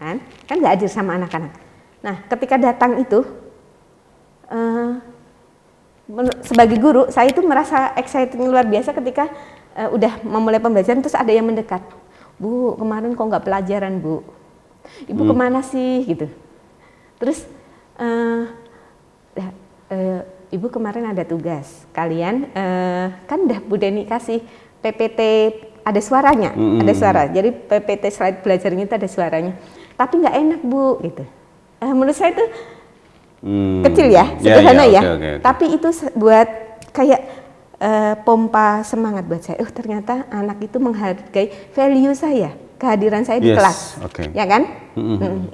kan nggak hadir sama anak-anak. Nah, ketika datang itu sebagai guru saya itu merasa excited luar biasa ketika udah memulai pembelajaran, terus ada yang mendekat, Bu kemarin kok nggak pelajaran Bu, Ibu kemana sih gitu. Terus Ibu kemarin ada tugas, kalian kan udah Bu Deni kasih PPT ada suaranya, ada suara, jadi PPT slide belajarnya itu ada suaranya, tapi nggak enak Bu gitu. Menurut saya itu kecil ya, sederhana ya. Tapi itu buat kayak pompa semangat buat saya. Ternyata anak itu menghargai value saya, kehadiran saya di kelas, ya kan?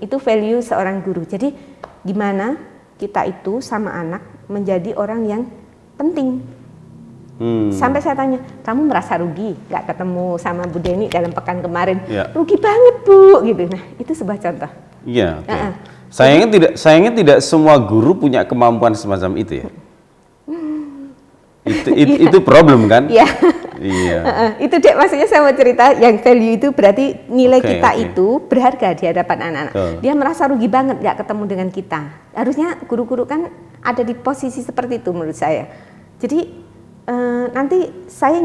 Itu value seorang guru. Jadi gimana kita itu sama anak menjadi orang yang penting. Sampai saya tanya, kamu merasa rugi nggak ketemu sama Bu Deni dalam pekan kemarin? Rugi banget Bu, gitu. Nah itu sebuah contoh. Iya. Sayangnya tidak semua guru punya kemampuan semacam itu ya. Itu problem kan? Iya. Itu Dek, maksudnya saya mau cerita yang value itu berarti nilai kita itu berharga di hadapan anak-anak. Dia merasa rugi banget nggak ketemu dengan kita. Harusnya guru-guru kan ada di posisi seperti itu menurut saya. Jadi nanti saya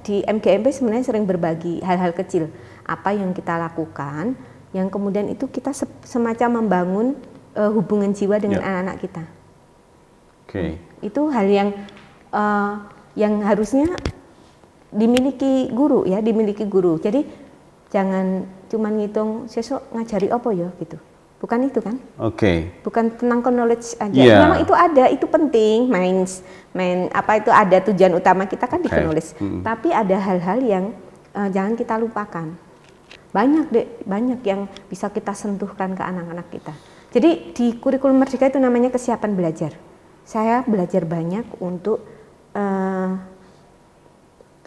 di MGMP sebenarnya sering berbagi hal-hal kecil apa yang kita lakukan, yang kemudian itu kita semacam membangun hubungan jiwa dengan anak-anak kita. Itu hal yang harusnya dimiliki guru ya, dimiliki guru. Jadi jangan cuma ngitung sesuk ngajari apa ya gitu. Bukan itu kan? Bukan tentang knowledge aja. Memang itu ada, itu penting. Apa itu ada tujuan utama kita kan di knowledge. Tapi ada hal-hal yang jangan kita lupakan. Banyak yang bisa kita sentuhkan ke anak-anak kita. Jadi di kurikulum Merdeka itu namanya kesiapan belajar. Saya belajar banyak untuk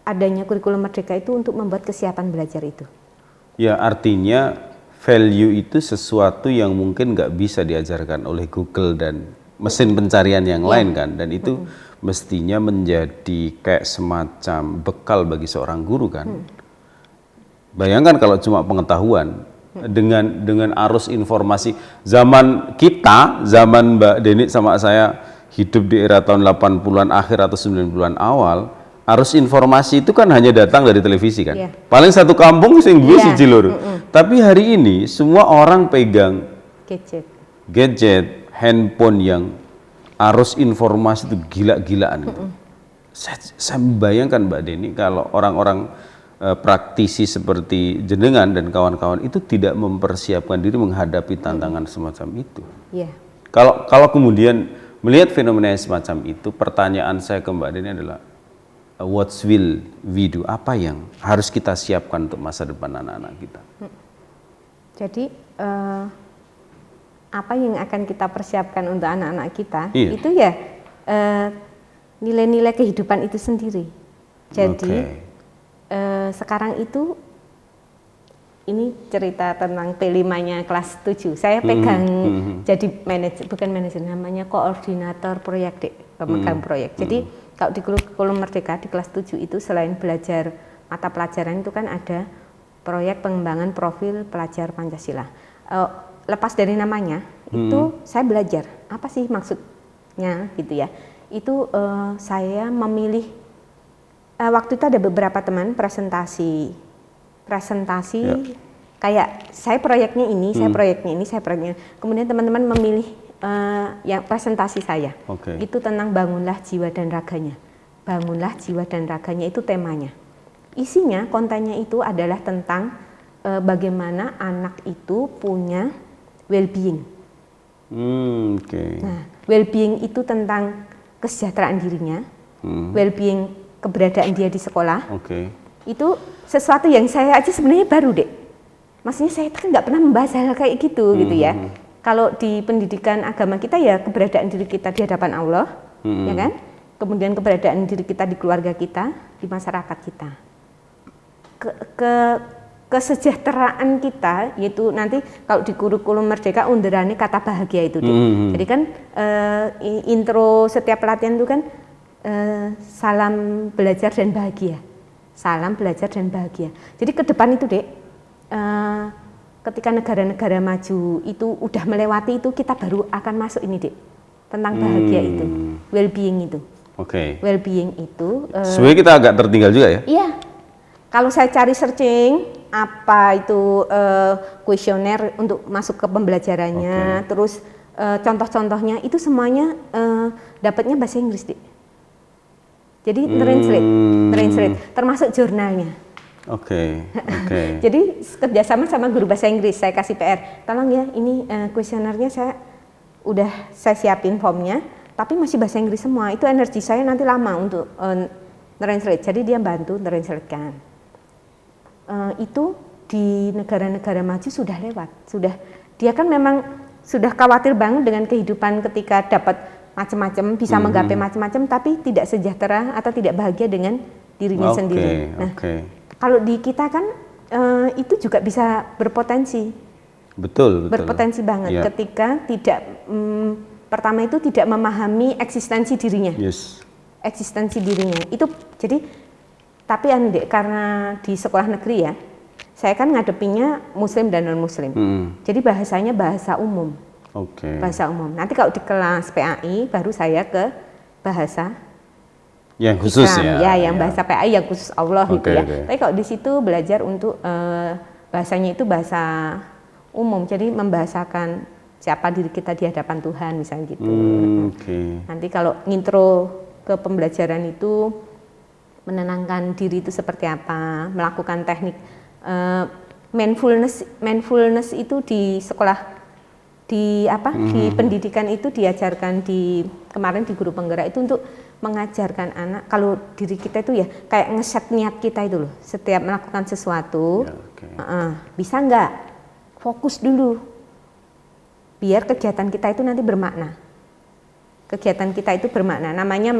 adanya kurikulum Merdeka itu untuk membuat kesiapan belajar itu. Ya, artinya value itu sesuatu yang mungkin nggak bisa diajarkan oleh Google dan mesin pencarian yang lain kan, dan itu mestinya menjadi kayak semacam bekal bagi seorang guru kan. Bayangkan kalau cuma pengetahuan dengan arus informasi zaman Mbak Deni sama saya hidup di era tahun 80-an akhir atau 90-an awal, arus informasi itu kan hanya datang dari televisi kan. Paling satu kampung sing duwe siji loro. Tapi hari ini semua orang pegang gadget, handphone yang arus informasi itu gila-gilaan. Saya membayangkan Mbak Deni kalau orang-orang praktisi seperti jenengan dan kawan-kawan itu tidak mempersiapkan diri menghadapi tantangan semacam itu. Yeah. Kalau kemudian melihat fenomena semacam itu, pertanyaan saya ke Mbak Deni adalah, what will we do? Apa yang harus kita siapkan untuk masa depan anak-anak kita? Jadi apa yang akan kita persiapkan untuk anak-anak kita, itu ya nilai-nilai kehidupan itu sendiri. Jadi sekarang itu, ini cerita tentang P5-nya kelas 7. Saya pegang jadi bukan manajer, namanya koordinator proyek, pemegang proyek. Jadi kalau di kurikulum Merdeka di kelas 7 itu selain belajar mata pelajaran itu kan ada proyek pengembangan profil pelajar Pancasila. Lepas dari namanya, itu saya belajar apa sih maksudnya gitu ya. Itu saya memilih, waktu itu ada beberapa teman presentasi kayak saya proyeknya ini, saya proyeknya ini, saya proyeknya ini. Kemudian teman-teman memilih yang presentasi saya. Itu tentang bangunlah jiwa dan raganya. Bangunlah jiwa dan raganya itu temanya. Isinya, kontennya itu adalah tentang bagaimana anak itu punya well-being. Nah, well-being itu tentang kesejahteraan dirinya, well-being keberadaan dia di sekolah. Itu sesuatu yang saya aja sebenarnya baru deh. Maksudnya saya kan nggak pernah membahas hal kayak gitu gitu ya. Kalau di pendidikan agama kita ya keberadaan diri kita di hadapan Allah, ya kan? Kemudian keberadaan diri kita di keluarga kita, di masyarakat kita. Kesejahteraan kita, yaitu nanti kalau di kurikulum Merdeka underannya kata bahagia itu deh. Jadi kan intro setiap pelatihan itu kan salam belajar dan bahagia. Salam belajar dan bahagia. Jadi ke depan itu dek, ketika negara-negara maju itu udah melewati itu, kita baru akan masuk ini dek, tentang bahagia itu, well-being itu. Well-being itu. Sebenarnya kita agak tertinggal juga ya? Iya. Kalau saya cari searching apa itu kuesioner untuk masuk ke pembelajarannya, terus contoh-contohnya itu semuanya dapatnya bahasa Inggris dek. Jadi translate, termasuk jurnalnya. Jadi kerjasama sama guru bahasa Inggris, saya kasih PR, tolong ya ini kuesionernya saya siapin formnya, tapi masih bahasa Inggris semua. Itu energi saya nanti lama untuk translate. Jadi dia bantu translate-kan. Itu di negara-negara maju sudah lewat, dia kan memang sudah khawatir banget dengan kehidupan ketika dapat macam-macam, bisa menggapai macam-macam, tapi tidak sejahtera atau tidak bahagia dengan dirinya sendiri. Nah, kalau di kita kan itu juga bisa berpotensi. Betul. Berpotensi banget ketika tidak, pertama itu tidak memahami eksistensi dirinya. Eksistensi dirinya itu, jadi tapi karena di sekolah negeri ya, saya kan ngadepinnya Muslim dan non Muslim. Jadi bahasanya bahasa umum. Bahasa umum. Nanti kalau di kelas PAI baru saya ke bahasa yang khusus Islam, yang bahasa PAI yang khusus Allah gitu ya. Tapi kalau di situ belajar untuk bahasanya itu bahasa umum. Jadi membahasakan siapa diri kita di hadapan Tuhan misalnya gitu. Nanti kalau ngintro ke pembelajaran itu menenangkan diri itu seperti apa, melakukan teknik mindfulness itu di sekolah di pendidikan itu diajarkan kemarin di guru penggerak itu untuk mengajarkan anak kalau diri kita itu ya kayak ngeset niat kita itu loh, setiap melakukan sesuatu bisa nggak fokus dulu biar kegiatan kita itu nanti bermakna. Kegiatan kita itu bermakna, namanya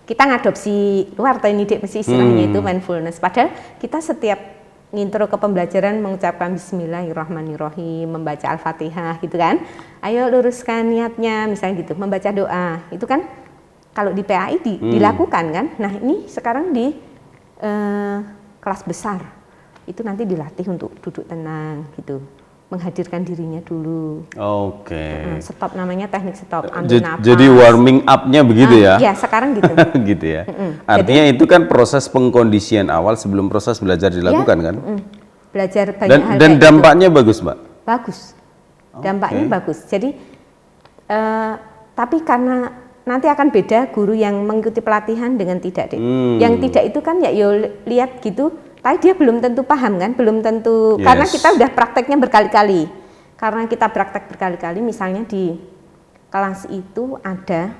kita ngadopsi luar ini dek mesti istilahnya itu mindfulness. Padahal kita setiap ngintro ke pembelajaran mengucapkan Bismillahirrahmanirrahim, membaca Al-Fatihah gitu kan. Ayo luruskan niatnya misalnya gitu, membaca doa. Itu kan kalau di PAI dilakukan kan. Nah, ini sekarang di kelas besar. Itu nanti dilatih untuk duduk tenang gitu. Menghadirkan dirinya dulu. Stop, namanya teknik stop, ambil nafas. Jadi warming up-nya begitu ya? Ya, sekarang gitu. Gitu ya. Artinya itu kan proses pengkondisian awal sebelum proses belajar dilakukan kan? Belajar banyak hal. Dan dampaknya bagus, Mbak? Bagus. Dampaknya bagus. Jadi tapi karena nanti akan beda guru yang mengikuti pelatihan dengan tidak, Dek. Yang tidak itu kan ya lihat gitu, tapi dia belum tentu paham kan, belum tentu, karena kita udah prakteknya berkali-kali. Karena kita praktek berkali-kali, misalnya di kelas itu ada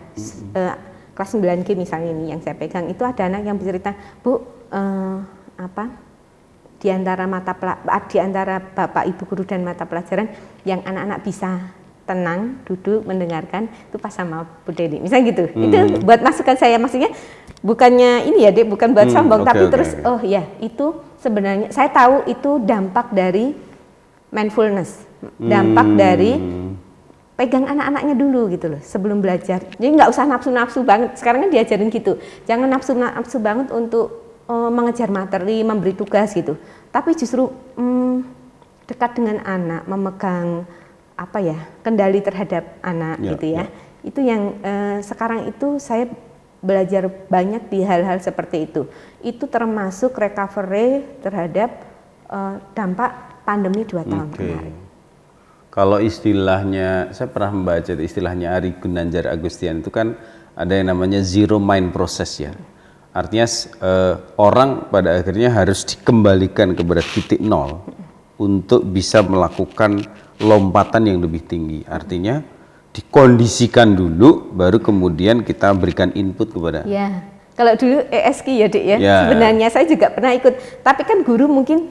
kelas 9G misalnya ini yang saya pegang, itu ada anak yang bercerita, Bu, di antara Bapak Ibu guru dan mata pelajaran yang anak-anak bisa tenang, duduk, mendengarkan itu pas sama Bu Dedi, misalnya gitu. Itu buat masukan saya, maksudnya bukannya ini ya, Dek, bukan buat sombong, tapi terus oh ya, itu sebenarnya saya tahu itu dampak dari mindfulness, dampak dari pegang anak-anaknya dulu gitu loh sebelum belajar. Jadi nggak usah nafsu-nafsu banget. Sekarang kan diajarin gitu, jangan nafsu-nafsu banget untuk mengejar materi, memberi tugas gitu. Tapi justru dekat dengan anak, memegang kendali terhadap anak gitu ya. Itu yang sekarang itu saya belajar banyak di hal-hal seperti itu. Itu termasuk recovery terhadap dampak pandemi 2 tahun kemarin. Kalau istilahnya, saya pernah membaca istilahnya Ari Gunanjar Agustian itu kan ada yang namanya zero mind process ya. Artinya orang pada akhirnya harus dikembalikan kepada titik nol untuk bisa melakukan lompatan yang lebih tinggi. Artinya dikondisikan dulu, baru kemudian kita berikan input kepada. Ya, kalau dulu ESK ya, Dek ya. Sebenarnya saya juga pernah ikut, tapi kan guru mungkin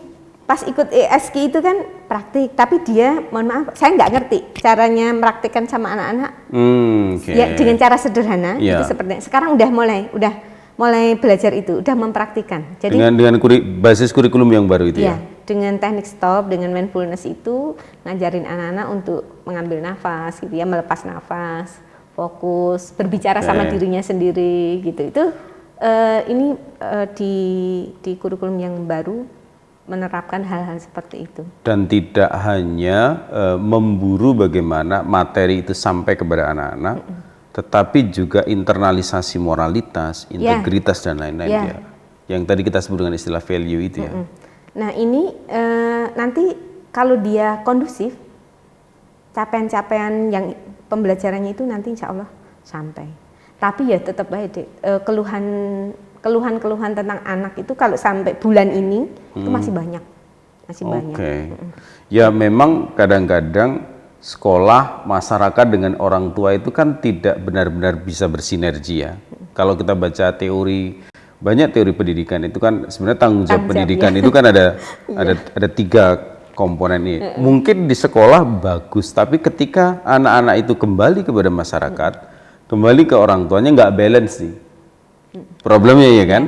pas ikut ESK itu kan praktik, tapi dia, mohon maaf, saya nggak ngerti caranya mempraktikkan sama anak-anak. Ya dengan cara sederhana. Itu seperti sekarang udah mulai belajar itu, udah mempraktikkan. Jadi dengan basis kurikulum yang baru itu ya. Dengan teknik stop, dengan mindfulness itu ngajarin anak-anak untuk mengambil nafas gitu ya, melepas nafas, fokus, berbicara sama dirinya sendiri gitu. Itu ini di kurikulum yang baru menerapkan hal-hal seperti itu. Dan tidak hanya memburu bagaimana materi itu sampai kepada anak-anak, tetapi juga internalisasi moralitas, integritas dan lain-lain ya. Yang tadi kita sebut dengan istilah value itu ya. Nah ini nanti kalau dia kondusif, capaian-capaian yang pembelajarannya itu nanti insya Allah sampai. Tapi ya tetap baik, Dek, keluhan-keluhan tentang anak itu kalau sampai bulan ini itu masih banyak, banyak. Ya memang kadang-kadang sekolah, masyarakat dengan orang tua itu kan tidak benar-benar bisa bersinergi ya. Kalau kita baca banyak teori pendidikan itu kan sebenarnya tanggung jawab pendidikan itu kan ada 3 komponen ini. Mungkin di sekolah bagus, tapi ketika anak-anak itu kembali kepada masyarakat, kembali ke orang tuanya nggak balance nih. Problemnya ya kan,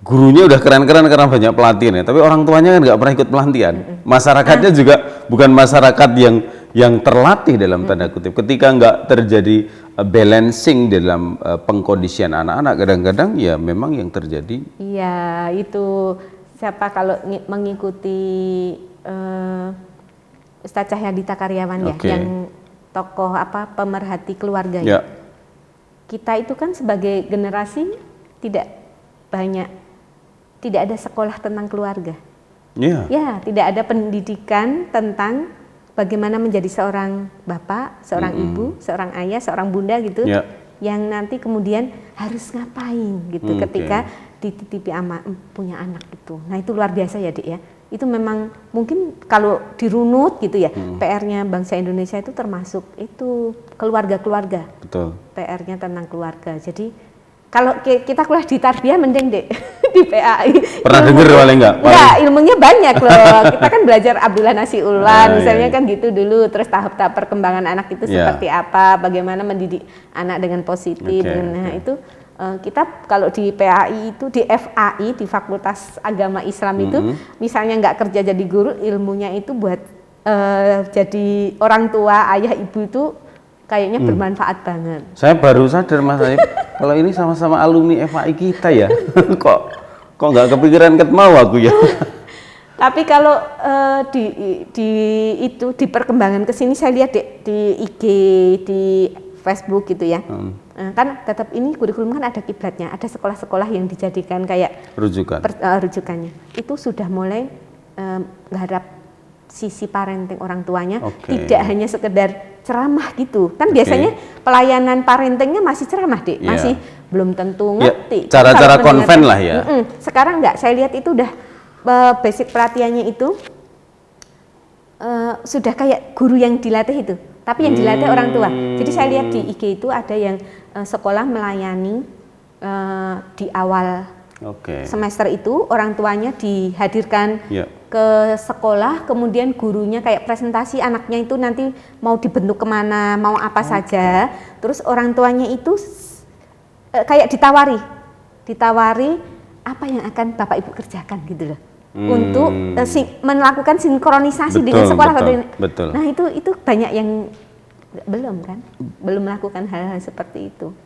gurunya udah keren-keren karena banyak pelatihan ya, tapi orang tuanya kan nggak pernah ikut pelatihan. Masyarakatnya juga bukan masyarakat yang terlatih dalam tanda kutip. Ketika nggak terjadi balancing dalam pengkondisian anak-anak, kadang-kadang ya memang yang terjadi. Iya, itu siapa kalau mengikuti Ustadz Cahyadita Karyawan yang tokoh pemerhati keluarga ya. Kita itu kan sebagai generasi tidak ada sekolah tentang keluarga. Ya, tidak ada pendidikan tentang bagaimana menjadi seorang bapak, seorang ibu, seorang ayah, seorang bunda gitu, yang nanti kemudian harus ngapain gitu ketika dititipi punya anak itu. Nah itu luar biasa ya, Dik ya. Itu memang mungkin kalau dirunut gitu ya, PR-nya bangsa Indonesia itu termasuk itu keluarga-keluarga. Betul. PR-nya tentang keluarga. Jadi kalau kita kuliah di Tarbiyah mending, Dek, di PAI. Pernah dengar paling enggak? Enggak, ilmunya banyak loh. Kita kan belajar Abdullah Nasiulan, misalnya kan gitu dulu. Terus tahap-tahap perkembangan anak itu seperti apa, bagaimana mendidik anak dengan positif. Nah itu kita kalau di PAI itu, di FAI, di Fakultas Agama Islam itu, misalnya nggak kerja jadi guru, ilmunya itu buat jadi orang tua, ayah, ibu itu kayaknya bermanfaat banget. Saya baru sadar Mas Aib, kalau ini sama-sama alumni FAI kita ya, kok nggak kepikiran mau aku ya. Tapi kalau di perkembangan kesini saya lihat di IG, di Facebook gitu ya, kan tetap ini kurikulum kan ada kiblatnya, ada sekolah-sekolah yang dijadikan kayak rujukannya. Itu sudah mulai garap sisi parenting orang tuanya, tidak hanya sekedar ceramah gitu. Kan biasanya pelayanan parentingnya masih ceramah, Dek. Masih belum tentu ngerti. Cara-cara konven lah ya. Sekarang enggak, saya lihat itu udah basic pelatihannya itu sudah kayak guru yang dilatih itu. Tapi yang dilatih orang tua. Jadi saya lihat di IG itu ada yang sekolah melayani di awal semester itu, orang tuanya dihadirkan ke sekolah, kemudian gurunya kayak presentasi anaknya itu nanti mau dibentuk kemana, mau apa saja. Terus orang tuanya itu kayak ditawari apa yang akan Bapak Ibu kerjakan gitu loh. Untuk melakukan sinkronisasi dengan sekolah. Betul. Nah itu banyak yang belum melakukan hal-hal seperti itu.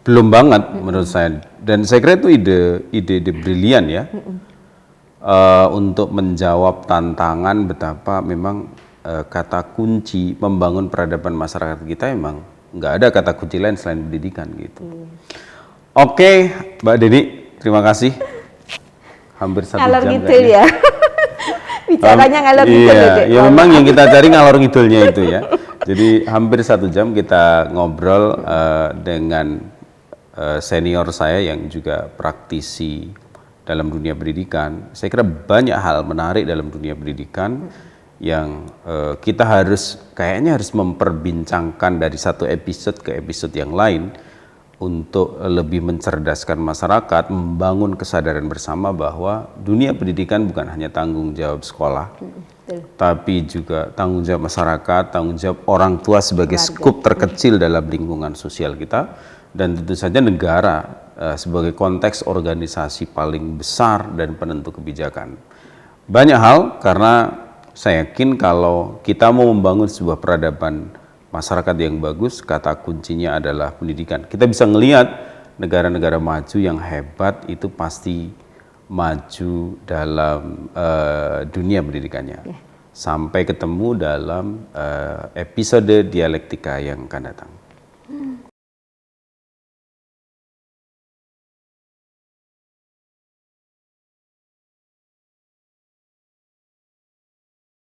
Belum banget menurut saya. Dan saya kira itu ide brilian ya. Untuk menjawab tantangan betapa memang kata kunci membangun peradaban masyarakat kita emang nggak ada kata kunci lain selain pendidikan gitu. Oke, Mbak Deni, terima kasih. Hampir 1 ngalor jam ngidul ya. Bicaranya ngalor ngidul. Ya memang yang kita cari ngalor ngidulnya itu ya. Jadi hampir 1 jam kita ngobrol dengan senior saya yang juga praktisi dalam dunia pendidikan. Saya kira banyak hal menarik dalam dunia pendidikan yang kita kayaknya harus memperbincangkan dari satu episode ke episode yang lain untuk lebih mencerdaskan masyarakat, membangun kesadaran bersama bahwa dunia pendidikan bukan hanya tanggung jawab sekolah, tapi juga tanggung jawab masyarakat, tanggung jawab orang tua sebagai skup terkecil dalam lingkungan sosial kita, dan tentu saja negara sebagai konteks organisasi paling besar dan penentu kebijakan. Banyak hal, karena saya yakin kalau kita mau membangun sebuah peradaban masyarakat yang bagus, kata kuncinya adalah pendidikan. Kita bisa ngelihat negara-negara maju yang hebat itu pasti maju dalam dunia pendidikannya. Sampai ketemu dalam episode dialektika yang akan datang.